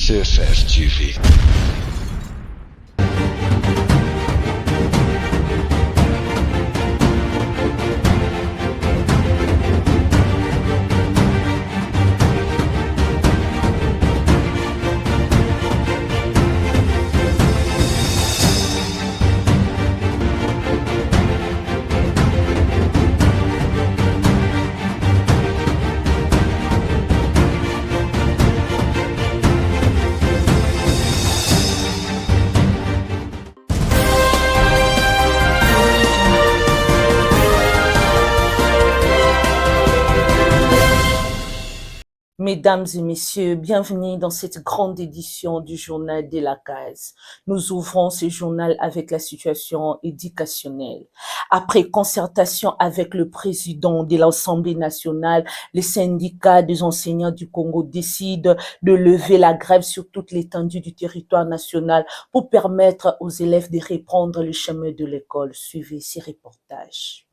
CFF TV. Mesdames et messieurs, bienvenue dans cette grande édition du journal de la case. Nous ouvrons ce journal avec la situation éducationnelle. Après concertation avec le président de l'Assemblée nationale, les syndicats des enseignants du Congo décident de lever la grève sur toute l'étendue du territoire national pour permettre aux élèves de reprendre le chemin de l'école. Suivez ces reportages.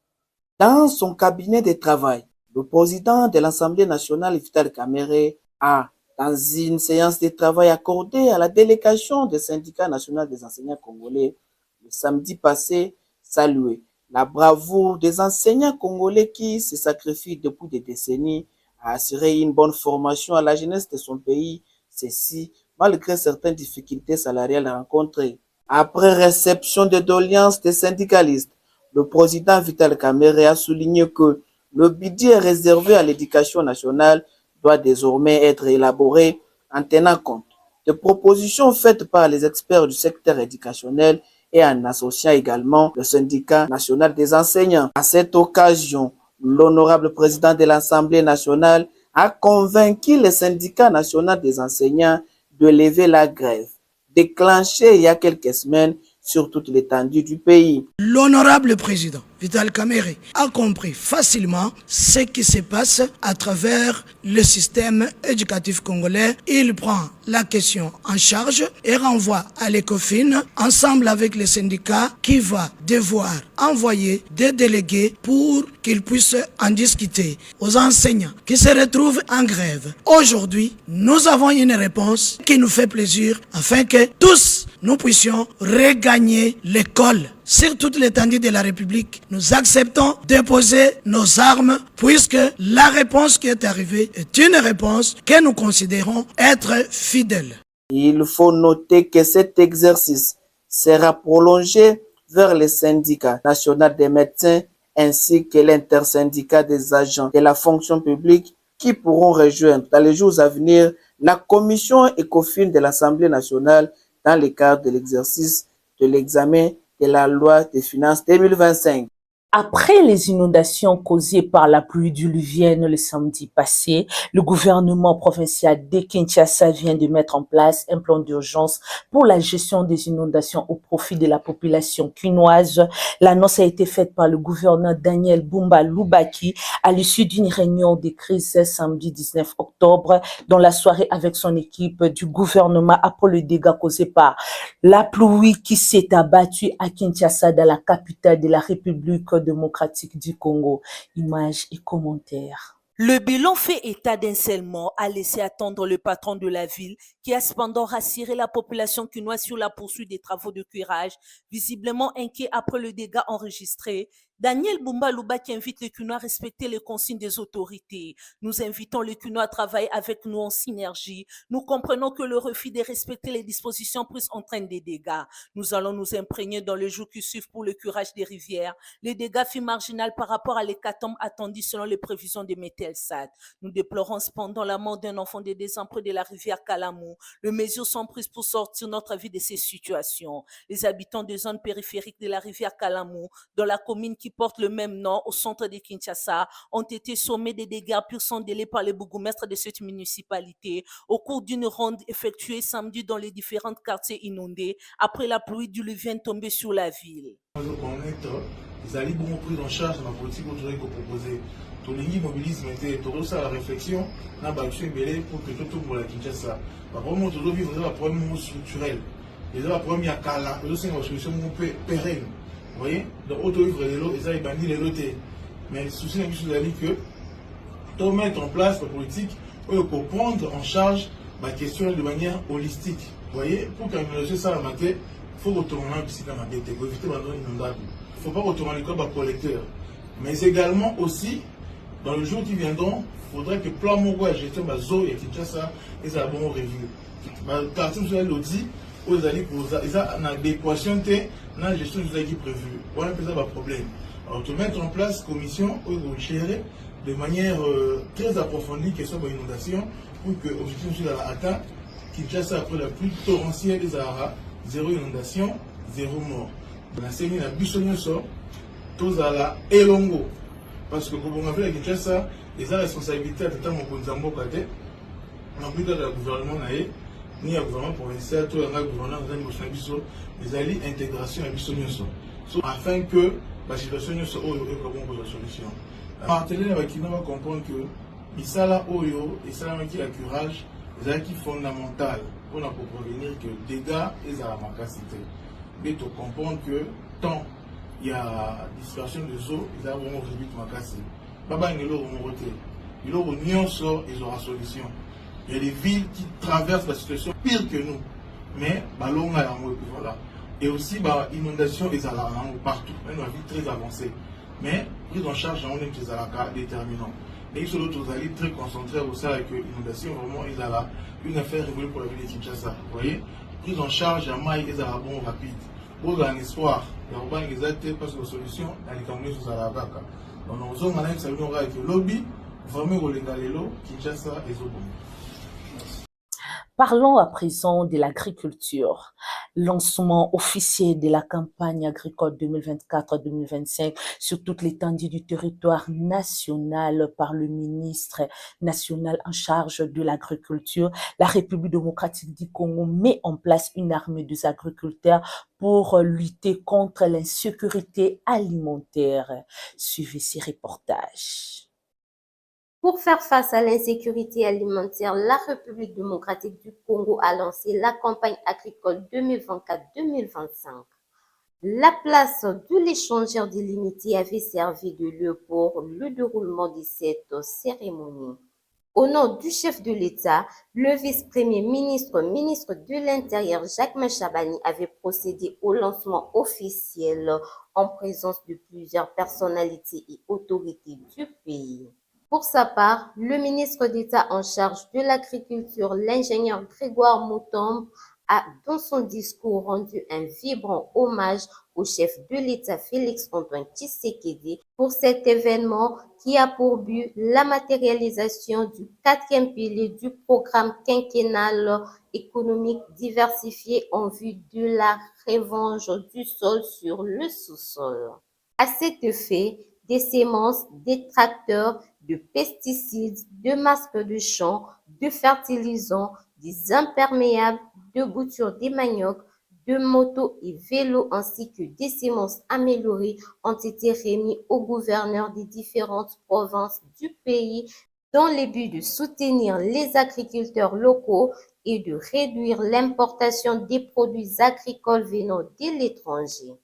Dans son cabinet de travail, le président de l'Assemblée nationale, Vital Kamerhe, a, dans une séance de travail accordée à la délégation des syndicats nationaux des enseignants congolais, le samedi passé, salué la bravoure des enseignants congolais qui se sacrifient depuis des décennies à assurer une bonne formation à la jeunesse de son pays, ceci malgré certaines difficultés salariales rencontrées. Après réception de doléances des syndicalistes, le président Vital Kamerhe a souligné que le budget réservé à l'éducation nationale doit désormais être élaboré en tenant compte des propositions faites par les experts du secteur éducationnel et en associant également le syndicat national des enseignants. À cette occasion, l'honorable président de l'Assemblée nationale a convaincu le syndicat national des enseignants de lever la grève, déclenchée il y a quelques semaines sur toute l'étendue du pays. L'honorable président Vital Kamerhe a compris facilement ce qui se passe à travers le système éducatif congolais. Il prend la question en charge et renvoie à l'ECOFIN ensemble avec les syndicats qui va devoir envoyer des délégués pour qu'ils puissent en discuter aux enseignants qui se retrouvent en grève. Aujourd'hui, nous avons une réponse qui nous fait plaisir afin que tous nous puissions regagner l'école. Sur toute l'étendue de la République, nous acceptons de poser nos armes puisque la réponse qui est arrivée est une réponse que nous considérons être fidèle. Il faut noter que cet exercice sera prolongé vers les syndicats nationaux des médecins ainsi que l'intersyndicat des agents de la fonction publique qui pourront rejoindre dans les jours à venir la commission ECOFIN de l'Assemblée nationale dans le cadre de l'exercice de l'examen de la loi des finances 2025. Après les inondations causées par la pluie diluvienne le samedi passé, le gouvernement provincial de Kinshasa vient de mettre en place un plan d'urgence pour la gestion des inondations au profit de la population quinoise. L'annonce a été faite par le gouverneur Daniel Bumba Lubaki à l'issue d'une réunion de crise samedi 19 octobre dans la soirée avec son équipe du gouvernement après le dégât causé par la pluie qui s'est abattue à Kinshasa, dans la capitale de la République démocratique du Congo. Images et commentaires. Le bilan fait état d'un seul mort a laissé attendre le patron de la ville qui a cependant rassuré la population quinoise sur la poursuite des travaux de curage, visiblement inquiet après le dégât enregistré. Daniel Bumba Lubaki invite les Quinois à respecter les consignes des autorités. Nous invitons les Quinois à travailler avec nous en synergie. Nous comprenons que le refus de respecter les dispositions prises entraîne des dégâts. Nous allons nous imprégner dans les jours qui suivent pour le curage des rivières. Les dégâts furent marginaux par rapport à l'hécatombe attendue selon les prévisions de Metelsat. Nous déplorons cependant la mort d'un enfant des désemprés de la rivière Kalamou. Les mesures sont prises pour sortir notre vie de ces situations. Les habitants des zones périphériques de la rivière Kalamou, dans la commune qui porte le même nom au centre de Kinshasa, ont été sommés des dégâts purs sans délai par les bourgmestres de cette municipalité au cours d'une ronde effectuée samedi dans les différents quartiers inondés après la pluie diluvienne tombée sur la ville. Ils allaient beaucoup pris en charge dans la politique autorisée qu'on proposait. Tout le mobilisme était tout ça la réflexion, n'a pas eu belé pour que tout pour la Kinshasa. Vraiment, tout le vivre un problème structurel. Les autres problèmes il y a Kala, les autres c'est une solution pérenne. Vous voyez, donc auto-vivre les lots, ils ont bandit les lotés. Mais le souci c'est que tout mettre en place la politique pour prendre en charge ma question de manière holistique. Vous voyez, pour qu'un inondation ça la matin, il faut retourner ici dans la bête, pour éviter maintenant inondable. Il ne faut pas retourner comme un collecteur. Mais également aussi, dans les jours qui viendront, il faudrait que plan Mogo et gestion de Zo et Kinshasa, et ça a bon revue. Car si vous avez l'audit, vous allez pour ça, ils ont une adéquation dans la gestion de qui prévue. Voilà que ça va problème. Alors, de mettre en place une commission où vous gérer de manière très approfondie question de l'inondation pour que l'objectif soit atteint, Kinshasa après la pluie torrentielle des Sahara, zéro inondation, zéro mort. Dans la série, la Bissonio sort, tous à la Elongo. Parce que pour vous faire Kinshasa, les responsabilités à tout mon Konzambo Kate, non plus que le gouvernement ni le gouvernement provincial, tout le gouvernement les alliés intégration à Bissonio afin que la situation soit une solution. Martelé avec qui nous va comprendre que Misala Oyo et ça qui la courage, les acquis fondamental pour prévenir que dégâts et à la capacité. Mais tu comprendre que tant il y a dispersion des eaux, ils ont vraiment réduit ma casse. Baba il leur ont voté. Il leur ont sort, ils auront solution. Il y a des villes qui traversent la situation pire que nous. Mais ballon à la voilà. Et aussi inondation des alarmes partout. Même dans la ville très avancée. Mais prise en charge on est des alarmes déterminants. Et sur l'autre, vous allez très concentré au sein avec l'inondation, vraiment ils ont une affaire révolue pour la ville de Kinshasa. Vous voyez, prise en charge à maille ils ont bon rapide. Pour un espoir, il y a exactement parce que la solution, elle est comme nous sur la vaca. Donc, nous avons un salut avec le lobby, vraiment le Galelo, Kinshasa et Zobon. Parlons à présent de l'agriculture. Lancement officiel de la campagne agricole 2024-2025 sur toute l'étendue du territoire national par le ministre national en charge de l'agriculture. La République démocratique du Congo met en place une armée des agriculteurs pour lutter contre l'insécurité alimentaire. Suivez ces reportages. Pour faire face à l'insécurité alimentaire, la République démocratique du Congo a lancé la campagne agricole 2024-2025. La place de l'échangeur délimité avait servi de lieu pour le déroulement de cette cérémonie. Au nom du chef de l'État, le vice-premier ministre de l'Intérieur Jacques Machabani avait procédé au lancement officiel en présence de plusieurs personnalités et autorités du pays. Pour sa part, le ministre d'État en charge de l'agriculture, l'ingénieur Grégoire Moutombe, a dans son discours rendu un vibrant hommage au chef de l'État Félix-Antoine Tshisekedi pour cet événement qui a pour but la matérialisation du 4e pilier du programme quinquennal économique diversifié en vue de la revanche du sol sur le sous-sol. À cet effet, des semences, des tracteurs, de pesticides, de masques de champs, de fertilisants, des imperméables, de boutures des maniocs, de motos et vélos ainsi que des semences améliorées ont été remis aux gouverneurs des différentes provinces du pays dans le but de soutenir les agriculteurs locaux et de réduire l'importation des produits agricoles venant de l'étranger.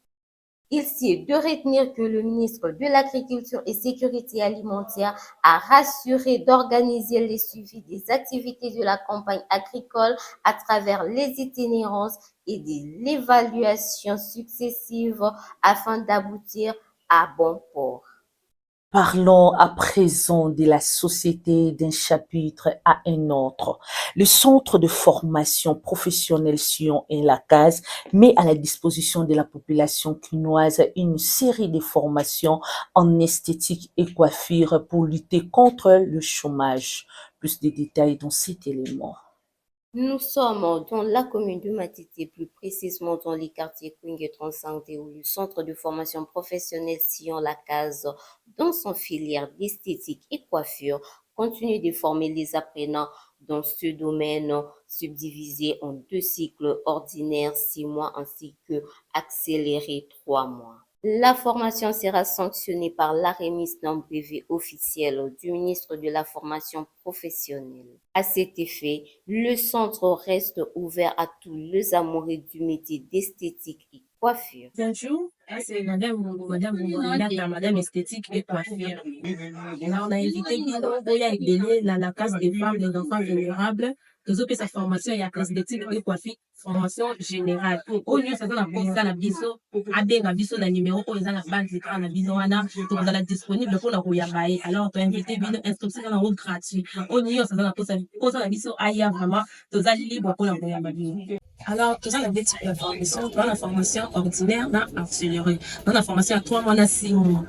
Il sied de retenir que le ministre de l'Agriculture et Sécurité alimentaire a rassuré d'organiser le suivi des activités de la campagne agricole à travers les itinérances et de l'évaluation successive afin d'aboutir à bon port. Parlons à présent de la société d'un chapitre à un autre. Le centre de formation professionnelle Sion et la CASE met à la disposition de la population quinoise une série de formations en esthétique et coiffure pour lutter contre le chômage. Plus de détails dans cet élément. Nous sommes dans la commune de Matité, plus précisément dans les quartiers Quing et Transangté, où le centre de formation professionnelle Sion la CASE, dans son filière d'esthétique et coiffure, continue de former les apprenants dans ce domaine subdivisé en 2 cycles ordinaires 6 mois ainsi que accéléré 3 mois. La formation sera sanctionnée par la remise d'un brevet officiel du ministre de la Formation professionnelle. À cet effet, le centre reste ouvert à tous les amoureux du métier d'esthétique et coiffure. Bonjour, c'est Madame Madame Esthétique et Coiffure. On a invité Boya Ebele, la case des femmes des enfants vulnérables, tozopesa formation ya cosmétique et coiffure, formation générale. Oyo nyonso aza na mposa na biso, abenga biso na numéro oyo eza na base d'écran na biso wana, tokozala disponible mpona koyamba ye. Alors toinvite bino, instruction eza nango gratuit. Oyo nyonso aza na mposa na biso aya vraiment, toza libre mpona koyamba bino. Alors, tout ça, la type de formation, dans la formation ordinaire, dans accéléré. Dans la formation à 3 mois, à 6 mois.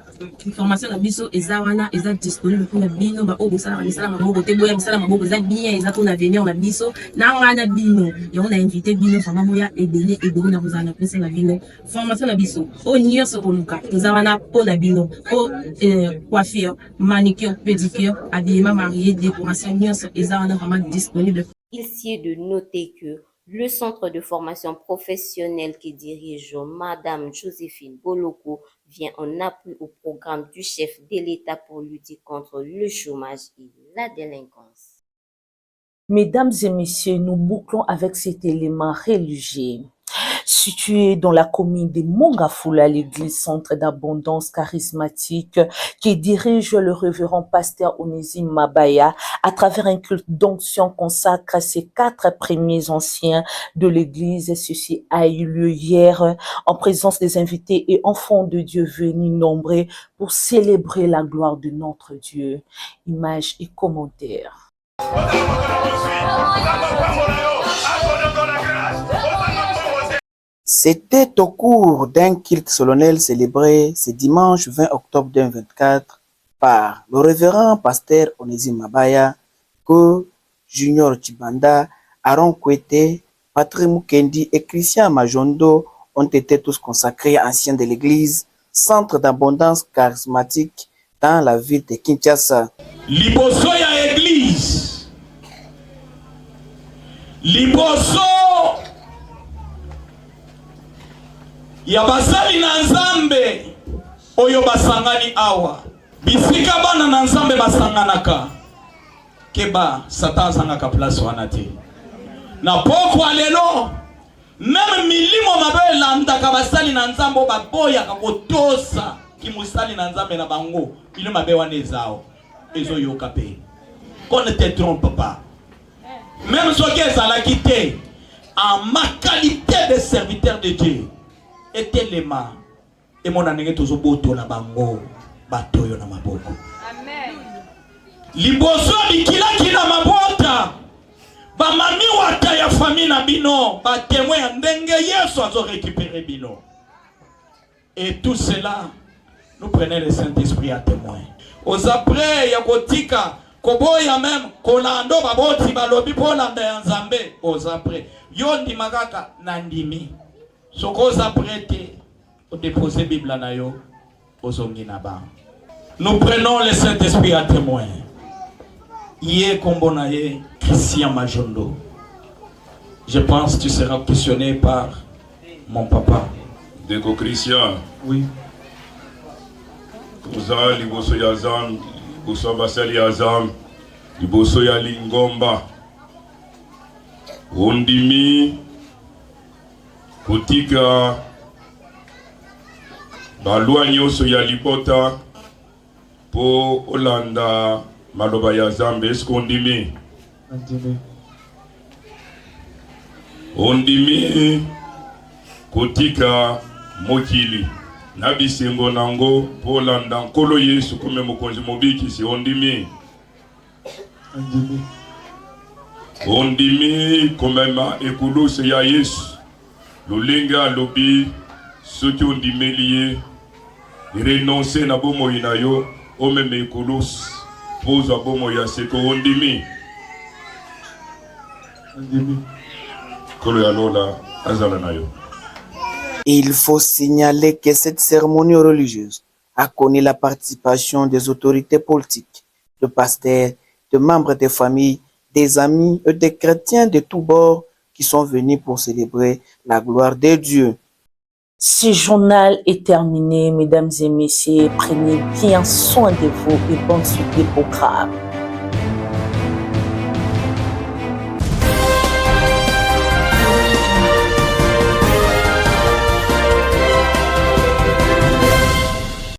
La formation à biso, ezawana, eza disponible pour la bino, ba o busala, misala maboko, te boya, misala maboko, eza bien, eza pour l'avenir, on a biso, na wana bino. Et on a invité bino, vraiment, moya, ebele, na vous en apprécier la bino. Formation à biso, o niyo so koluka, ezawana, pour la bino, o coiffure, manicure, pédicure, habillement marié, décoration, niyo so, ezawana, vraiment disponible. Ici est de noter que le centre de formation professionnelle qui dirige Madame Joséphine Boloko vient en appui au programme du chef de l'État pour lutter contre le chômage et la délinquance. Mesdames et messieurs, nous bouclons avec cet élément religieux. Situé dans la commune de Mongafula, l'église centre d'abondance charismatique qui dirige le révérend pasteur Onésime Mabaya à travers un culte d'onction consacre ces 4 premiers anciens de l'église. Ceci a eu lieu hier en présence des invités et enfants de Dieu venus nombreux pour célébrer la gloire de notre Dieu. Images et commentaires. C'était au cours d'un culte solennel célébré ce dimanche 20 octobre 2024 par le révérend pasteur Onésime Mabaya que Junior Chibanda, Aaron Kwete, Patrick Mukendi et Christian Majondo ont été tous consacrés anciens de l'église, centre d'abondance charismatique dans la ville de Kinshasa. Liboso ya église. Liboso ya basali na nzambe oyo basangani awa bisika bana na nzambe basanganaka keba satan zangaka place wana te na pokwa lelo meme milimo mabe landaka basali na nzambe baboyaka kotosa ki musali na nzambe na bango ile mabe wana ezao ezoyoka pe qu'on ne te trompe pas même soki ezalaki te en ma qualité de serviteur de Dieu etelema emona ndenge tozobotola bango batoyo na maboko. Amen. Liboso bikilaki na mabota bamami wata ya famille na bino batémoin ya ndenge Yesu azo récupérer bino. Et tout cela nous prenons le Saint-Esprit à témoin. Aux après ya kotika koboya même kolando baboti balobi polanda ya nzambe aux après yondi makaka na ndimi. Sokoza prêté au déposer Bible na yo ozongi na ba. Nous prenons le Saint-Esprit à témoin. Yé kombona yé Christian Majondo. Je pense que tu seras questionné par mon papa. Deko Christian. Oui. Koza liboso ya zam, liboso basali ya zam, liboso ya lingomba. Ondimi kotika balwa nyonso ya libota po olanda maloba ya Nzambe. Eske ondimi? Ondimi kotika mokili na bisengo nango po olanda nkolo Yesu kome mokonzi mobikisi. Ondimi? Ondimi komema ekulusu ya Yesu lolenga lobi soki ondimeli renoncer na bomoi na yo omeme ekulusu pozwa bomoi ya seko. Ondimi? Kolo ya lola azala na yo. Il faut signaler que cette cérémonie religieuse a connu la participation des autorités politiques, de pasteurs, de membres des familles, des amis et des chrétiens de tous bords qui sont venus pour célébrer la gloire de Dieu. Ce journal est terminé, mesdames et messieurs. Prenez bien soin de vous et bonne suite des programmes.